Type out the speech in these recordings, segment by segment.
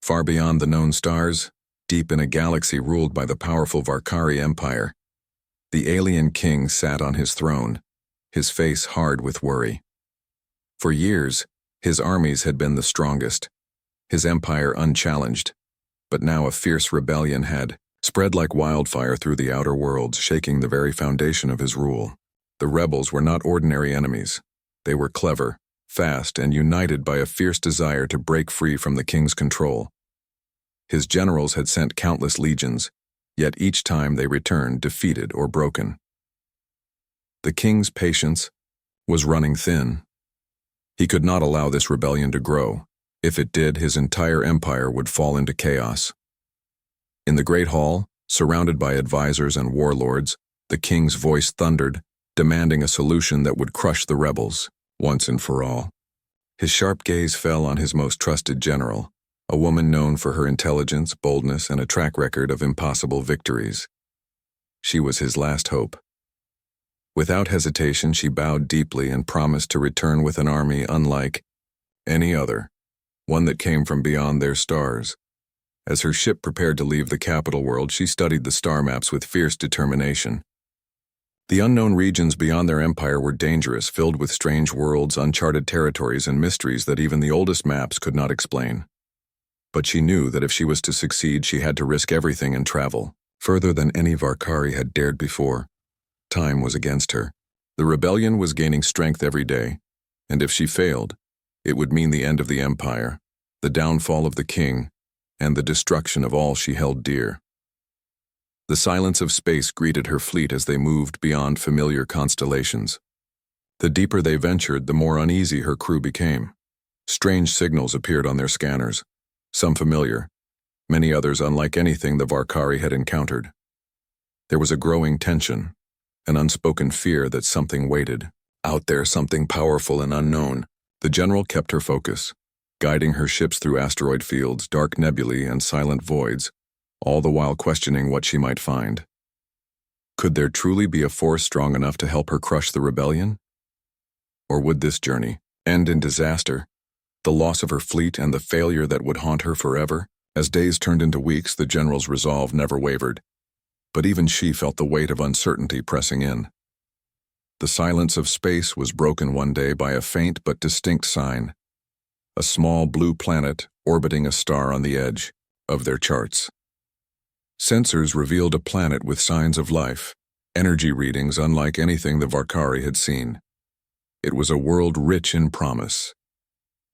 Far beyond the known stars, deep in a galaxy ruled by the powerful Varkari Empire, the alien king sat on his throne, his face hard with worry. For years, his armies had been the strongest, his empire unchallenged, but now a fierce rebellion had spread like wildfire through the outer worlds, shaking the very foundation of his rule. The rebels were not ordinary enemies. They were clever, fast, and united by a fierce desire to break free from the king's control. His generals had sent countless legions, yet each time they returned defeated or broken. The king's patience was running thin. He could not allow this rebellion to grow. If it did, his entire empire would fall into chaos. In the great hall, surrounded by advisors and warlords, the king's voice thundered, demanding a solution that would crush the rebels, once and for all. His sharp gaze fell on his most trusted general, a woman known for her intelligence, boldness, and a track record of impossible victories. She was his last hope. Without hesitation, she bowed deeply and promised to return with an army unlike any other, one that came from beyond their stars. As her ship prepared to leave the capital world, she studied the star maps with fierce determination. The unknown regions beyond their empire were dangerous, filled with strange worlds, uncharted territories, and mysteries that even the oldest maps could not explain. But she knew that if she was to succeed, she had to risk everything and travel, further than any Varkari had dared before. Time was against her. The rebellion was gaining strength every day, and if she failed, it would mean the end of the empire, the downfall of the king, and the destruction of all she held dear. The silence of space greeted her fleet as they moved beyond familiar constellations. The deeper they ventured, the more uneasy her crew became. Strange signals appeared on their scanners, some familiar, many others unlike anything the Varkari had encountered. There was a growing tension, an unspoken fear that something waited. Out there, something powerful and unknown. The general kept her focus, guiding her ships through asteroid fields, dark nebulae, and silent voids, all the while questioning what she might find. Could there truly be a force strong enough to help her crush the rebellion? Or would this journey end in disaster, the loss of her fleet and the failure that would haunt her forever? As days turned into weeks, the general's resolve never wavered, but even she felt the weight of uncertainty pressing in. The silence of space was broken one day by a faint but distinct sign, a small blue planet orbiting a star on the edge of their charts. Sensors revealed a planet with signs of life, energy readings unlike anything the Varkari had seen. It was a world rich in promise,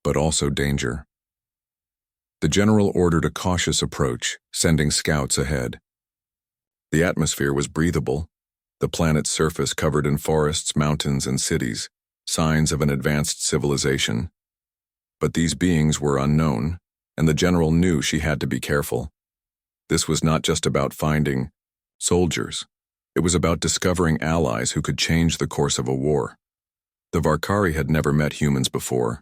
but also danger. The general ordered a cautious approach, sending scouts ahead. The atmosphere was breathable, the planet's surface covered in forests, mountains, and cities, signs of an advanced civilization. But these beings were unknown, and the general knew she had to be careful. This was not just about finding soldiers. It was about discovering allies who could change the course of a war. The Varkari had never met humans before,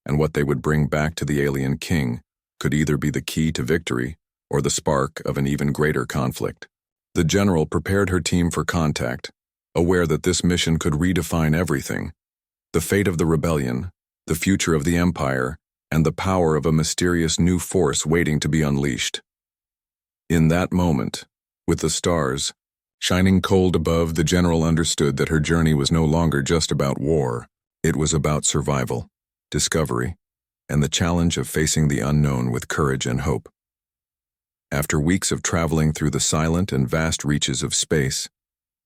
and what they would bring back to the alien king could either be the key to victory or the spark of an even greater conflict. The general prepared her team for contact, aware that this mission could redefine everything: the fate of the rebellion, the future of the empire, and the power of a mysterious new force waiting to be unleashed. In that moment, with the stars shining cold above, the general understood that her journey was no longer just about war. It was about survival, discovery, and the challenge of facing the unknown with courage and hope. After weeks of traveling through the silent and vast reaches of space,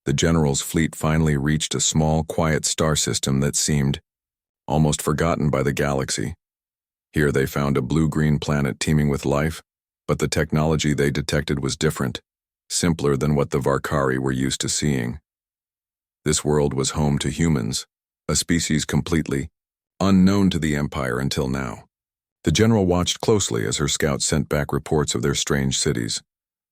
the general's fleet finally reached a small, quiet star system that seemed almost forgotten by the galaxy. Here they found a blue-green planet teeming with life, but the technology they detected was different, simpler than what the Varkari were used to seeing. This world was home to humans, a species completely unknown to the Empire until now. The general watched closely as her scouts sent back reports of their strange cities,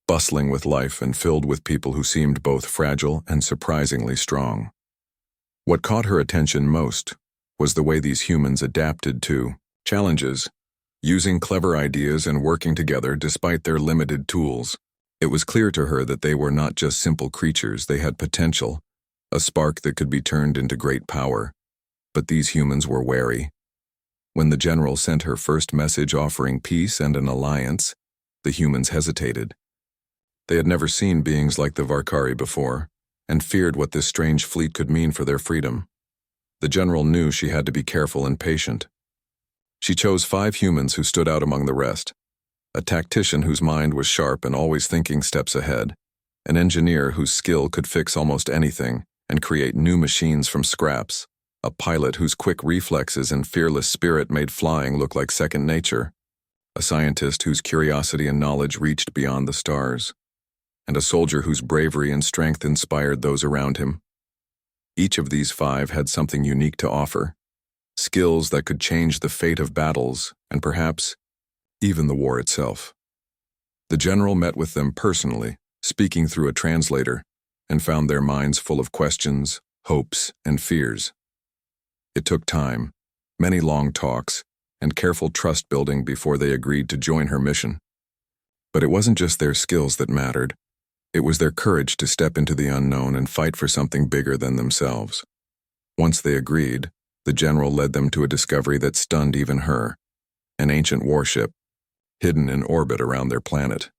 bustling with life and filled with people who seemed both fragile and surprisingly strong. What caught her attention most was the way these humans adapted to challenges, using clever ideas and working together despite their limited tools. It was clear to her that they were not just simple creatures. They had potential, a spark that could be turned into great power. But these humans were wary. When the general sent her first message offering peace and an alliance, the humans hesitated. They had never seen beings like the Varkari before, and feared what this strange fleet could mean for their freedom. The general knew she had to be careful and patient. She chose 5 humans who stood out among the rest: a tactician whose mind was sharp and always thinking steps ahead, an engineer whose skill could fix almost anything and create new machines from scraps, a pilot whose quick reflexes and fearless spirit made flying look like second nature, a scientist whose curiosity and knowledge reached beyond the stars, and a soldier whose bravery and strength inspired those around him. Each of these 5 had something unique to offer, skills that could change the fate of battles and perhaps even the war itself. The general met with them personally, speaking through a translator, and found their minds full of questions, hopes, and fears. It took time, many long talks, and careful trust building before they agreed to join her mission. But it wasn't just their skills that mattered. It was their courage to step into the unknown and fight for something bigger than themselves. Once they agreed, the general led them to a discovery that stunned even her: an ancient warship, hidden in orbit around their planet.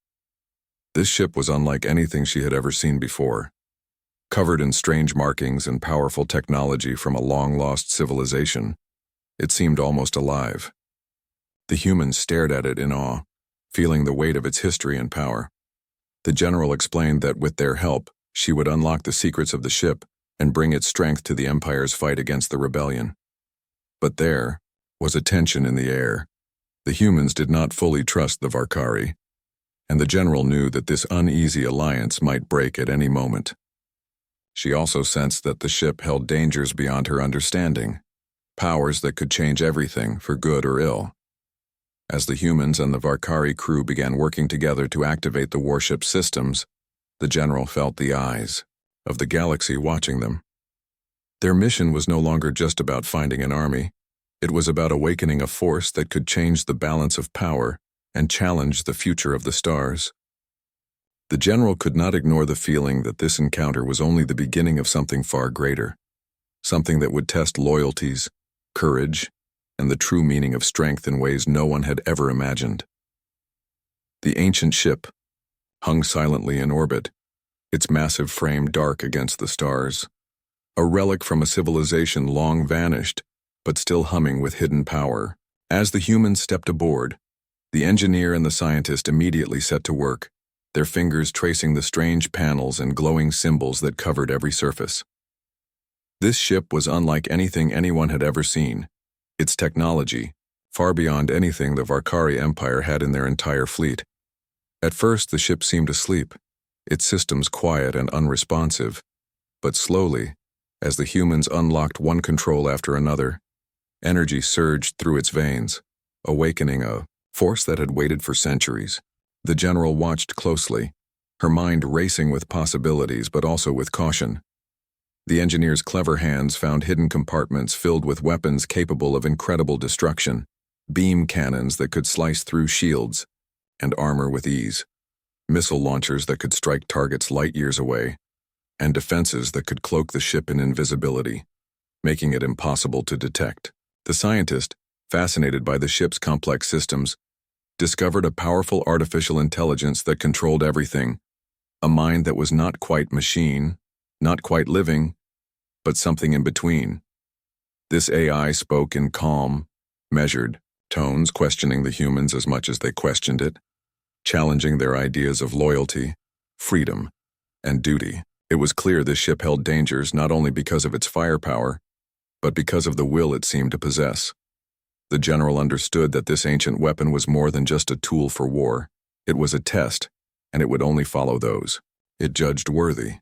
This ship was unlike anything she had ever seen before. Covered in strange markings and powerful technology from a long-lost civilization, it seemed almost alive. The humans stared at it in awe, feeling the weight of its history and power. The general explained that with their help, she would unlock the secrets of the ship and bring its strength to the Empire's fight against the rebellion. But there was a tension in the air. The humans did not fully trust the Varkari, and the general knew that this uneasy alliance might break at any moment. She also sensed that the ship held dangers beyond her understanding, powers that could change everything for good or ill. As the humans and the Varkari crew began working together to activate the warship's systems, the general felt the eyes of the galaxy watching them. Their mission was no longer just about finding an army. It was about awakening a force that could change the balance of power and challenge the future of the stars. The general could not ignore the feeling that this encounter was only the beginning of something far greater, something that would test loyalties, courage, and the true meaning of strength in ways no one had ever imagined. The ancient ship hung silently in orbit, its massive frame dark against the stars, a relic from a civilization long vanished, but still humming with hidden power. As the humans stepped aboard, the engineer and the scientist immediately set to work, their fingers tracing the strange panels and glowing symbols that covered every surface. This ship was unlike anything anyone had ever seen. Its technology, far beyond anything the Varkari Empire had in their entire fleet. At first, the ship seemed asleep, its systems quiet and unresponsive, but slowly, as the humans unlocked one control after another, energy surged through its veins, awakening a force that had waited for centuries. The general watched closely, her mind racing with possibilities but also with caution. The engineer's clever hands found hidden compartments filled with weapons capable of incredible destruction, beam cannons that could slice through shields and armor with ease, missile launchers that could strike targets light years away, and defenses that could cloak the ship in invisibility, making it impossible to detect. The scientist, fascinated by the ship's complex systems, discovered a powerful artificial intelligence that controlled everything, a mind that was not quite machine, not quite living, but something in between. This AI spoke in calm, measured tones, questioning the humans as much as they questioned it, challenging their ideas of loyalty, freedom, and duty. It was clear this ship held dangers not only because of its firepower, but because of the will it seemed to possess. The general understood that this ancient weapon was more than just a tool for war. It was a test, and it would only follow those it judged worthy.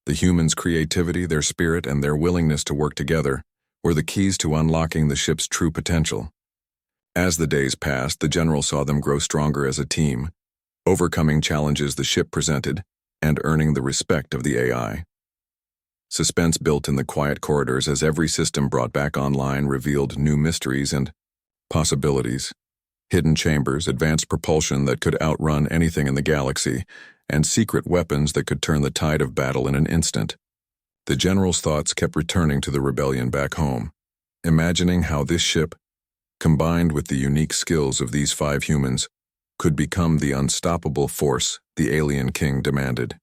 The humans' creativity, their spirit, and their willingness to work together were the keys to unlocking the ship's true potential. As the days passed, the general saw them grow stronger as a team, overcoming challenges the ship presented and earning the respect of the AI. Suspense built in the quiet corridors as every system brought back online revealed new mysteries and possibilities. Hidden chambers, advanced propulsion that could outrun anything in the galaxy, and secret weapons that could turn the tide of battle in an instant. The general's thoughts kept returning to the rebellion back home, imagining how this ship, combined with the unique skills of these 5 humans, could become the unstoppable force the alien king demanded.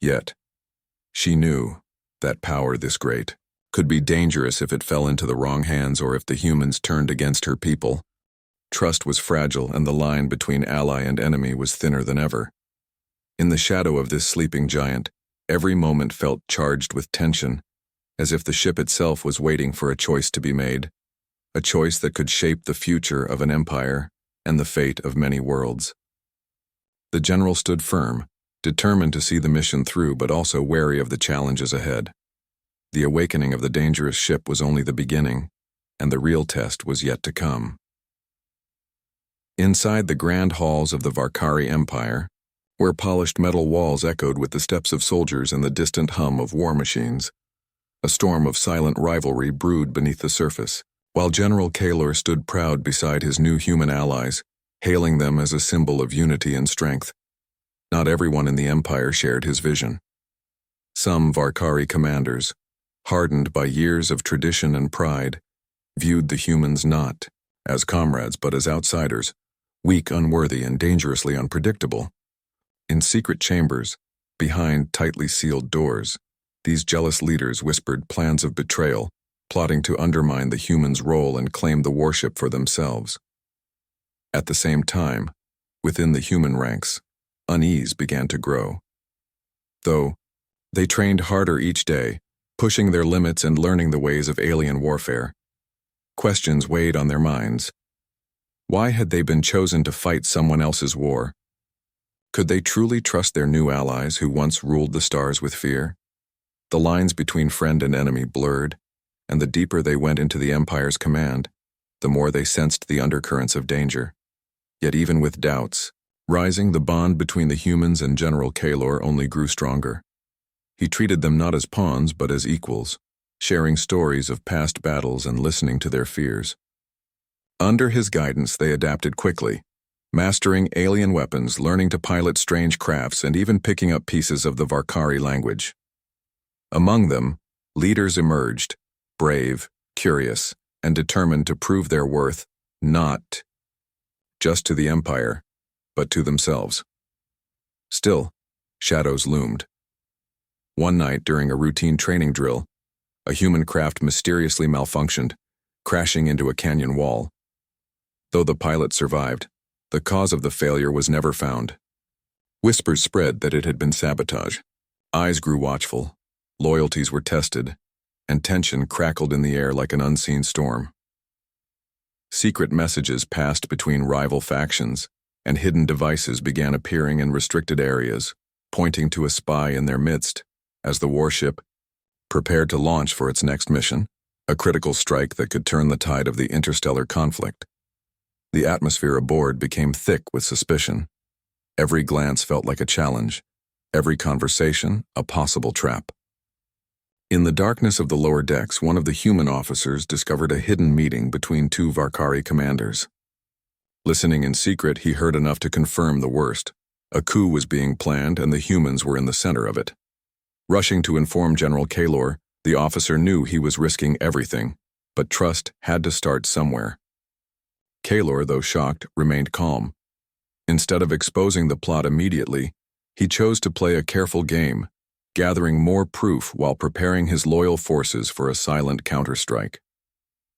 Yet, she knew that power this great could be dangerous if it fell into the wrong hands or if the humans turned against her people. Trust was fragile, and the line between ally and enemy was thinner than ever. In the shadow of this sleeping giant, every moment felt charged with tension, as if the ship itself was waiting for a choice to be made, a choice that could shape the future of an empire and the fate of many worlds. The general stood firm, determined to see the mission through, but also wary of the challenges ahead. The awakening of the dangerous ship was only the beginning, and the real test was yet to come. Inside the grand halls of the Varkari Empire, where polished metal walls echoed with the steps of soldiers and the distant hum of war machines, a storm of silent rivalry brewed beneath the surface, while General Kaelor stood proud beside his new human allies, hailing them as a symbol of unity and strength. Not everyone in the Empire shared his vision. Some Varkari commanders, hardened by years of tradition and pride, viewed the humans not as comrades but as outsiders, weak, unworthy, and dangerously unpredictable. In secret chambers, behind tightly sealed doors, these jealous leaders whispered plans of betrayal, plotting to undermine the humans' role and claim the warship for themselves. At the same time, within the human ranks, unease began to grow. Though they trained harder each day, pushing their limits and learning the ways of alien warfare, questions weighed on their minds. Why had they been chosen to fight someone else's war? Could they truly trust their new allies who once ruled the stars with fear? The lines between friend and enemy blurred, and the deeper they went into the Empire's command, the more they sensed the undercurrents of danger. Yet even with doubts rising, the bond between the humans and General Kaelor only grew stronger. He treated them not as pawns but as equals, sharing stories of past battles and listening to their fears. Under his guidance, they adapted quickly, mastering alien weapons, learning to pilot strange crafts, and even picking up pieces of the Varkari language. Among them, leaders emerged, brave, curious, and determined to prove their worth, not just to the Empire, but to themselves. Still, shadows loomed. One night during a routine training drill, a human craft mysteriously malfunctioned, crashing into a canyon wall. Though the pilot survived, the cause of the failure was never found. Whispers spread that it had been sabotage. Eyes grew watchful, loyalties were tested, and tension crackled in the air like an unseen storm. Secret messages passed between rival factions, and hidden devices began appearing in restricted areas, pointing to a spy in their midst, as the warship prepared to launch for its next mission, a critical strike that could turn the tide of the interstellar conflict. The atmosphere aboard became thick with suspicion. Every glance felt like a challenge, every conversation a possible trap. In the darkness of the lower decks, one of the human officers discovered a hidden meeting between 2 Varkari commanders. Listening in secret, he heard enough to confirm the worst. A coup was being planned, and the humans were in the center of it. Rushing to inform General Kaelor, the officer knew he was risking everything, but trust had to start somewhere. Kaelor, though shocked, remained calm. Instead of exposing the plot immediately, he chose to play a careful game, gathering more proof while preparing his loyal forces for a silent counterstrike.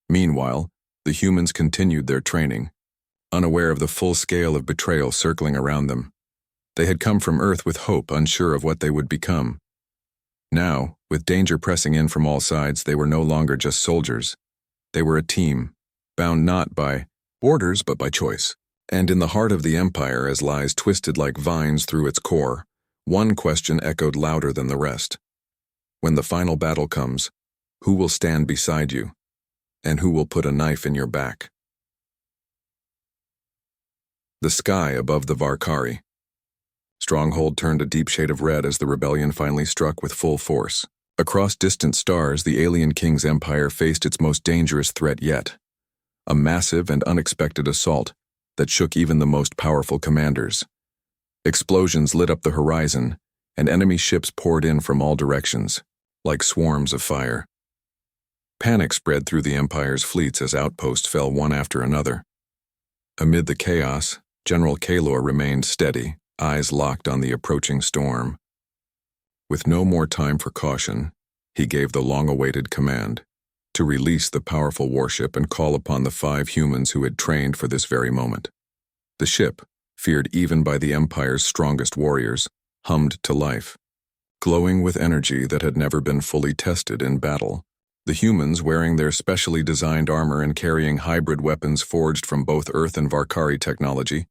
Meanwhile, the humans continued their training, unaware of the full scale of betrayal circling around them. They had come from Earth with hope, unsure of what they would become. Now, with danger pressing in from all sides, they were no longer just soldiers. They were a team, bound not by orders but by choice. And in the heart of the Empire, as lies twisted like vines through its core, one question echoed louder than the rest. When the final battle comes, who will stand beside you? And who will put a knife in your back? The sky above the Varkari. Stronghold turned a deep shade of red as the rebellion finally struck with full force. Across distant stars, the alien king's empire faced its most dangerous threat yet. A massive and unexpected assault that shook even the most powerful commanders. Explosions lit up the horizon, and enemy ships poured in from all directions, like swarms of fire. Panic spread through the Empire's fleets as outposts fell one after another. Amid the chaos, General Kaelor remained steady, eyes locked on the approaching storm. With no more time for caution, he gave the long-awaited command to release the powerful warship and call upon the 5 humans who had trained for this very moment. The ship, feared even by the Empire's strongest warriors, hummed to life, glowing with energy that had never been fully tested in battle. The humans, wearing their specially designed armor and carrying hybrid weapons forged from both Earth and Varkari technology,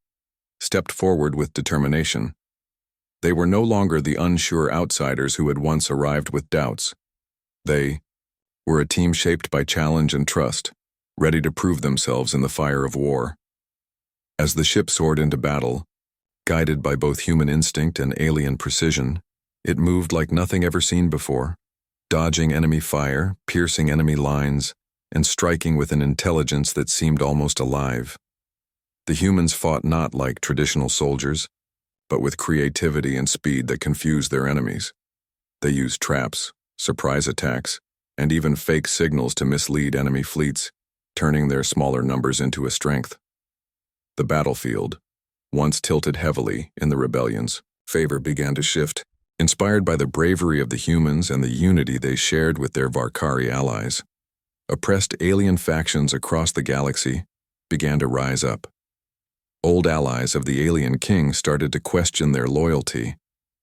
stepped forward with determination. They were no longer the unsure outsiders who had once arrived with doubts. They were a team shaped by challenge and trust, ready to prove themselves in the fire of war. As the ship soared into battle, guided by both human instinct and alien precision, it moved like nothing ever seen before, dodging enemy fire, piercing enemy lines, and striking with an intelligence that seemed almost alive. The humans fought not like traditional soldiers, but with creativity and speed that confused their enemies. They used traps, surprise attacks, and even fake signals to mislead enemy fleets, turning their smaller numbers into a strength. The battlefield, once tilted heavily in the rebellion's favor, began to shift, inspired by the bravery of the humans and the unity they shared with their Varkari allies. Oppressed alien factions across the galaxy began to rise up. Old allies of the alien king started to question their loyalty,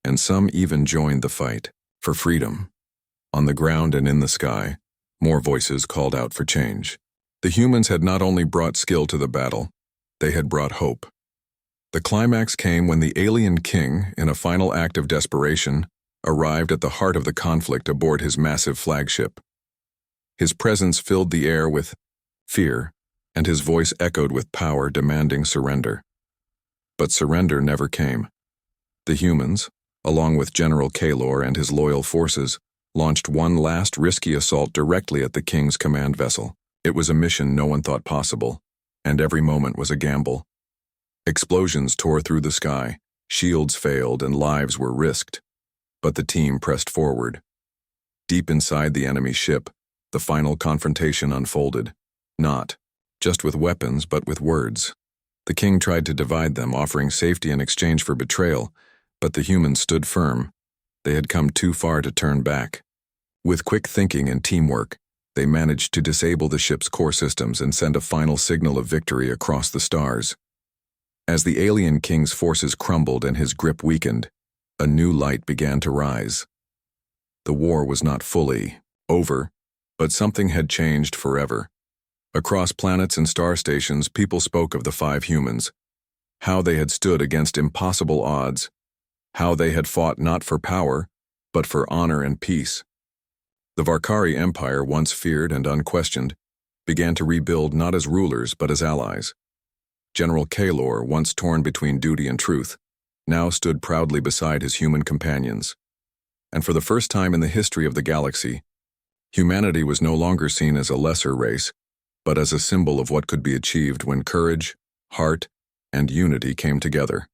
and some even joined the fight for freedom. On the ground and in the sky, more voices called out for change. The humans had not only brought skill to the battle, they had brought hope. The climax came when the alien king, in a final act of desperation, arrived at the heart of the conflict aboard his massive flagship. His presence filled the air with fear, and his voice echoed with power demanding surrender. But surrender never came. The humans, along with General Kaelor and his loyal forces, launched one last risky assault directly at the king's command vessel. It was a mission no one thought possible, and every moment was a gamble. Explosions tore through the sky, shields failed, and lives were risked. But the team pressed forward. Deep inside the enemy ship, the final confrontation unfolded, not just with weapons but with words. The king tried to divide them, offering safety in exchange for betrayal, but the humans stood firm. They had come too far to turn back. With quick thinking and teamwork, they managed to disable the ship's core systems and send a final signal of victory across the stars. As the alien king's forces crumbled and his grip weakened, a new light began to rise. The war was not fully over, but something had changed forever. Across planets and star stations, people spoke of the 5 humans, how they had stood against impossible odds, how they had fought not for power, but for honor and peace. The Varkari Empire, once feared and unquestioned, began to rebuild not as rulers but as allies. General Kaelor, once torn between duty and truth, now stood proudly beside his human companions. And for the first time in the history of the galaxy, humanity was no longer seen as a lesser race, but as a symbol of what could be achieved when courage, heart, and unity came together.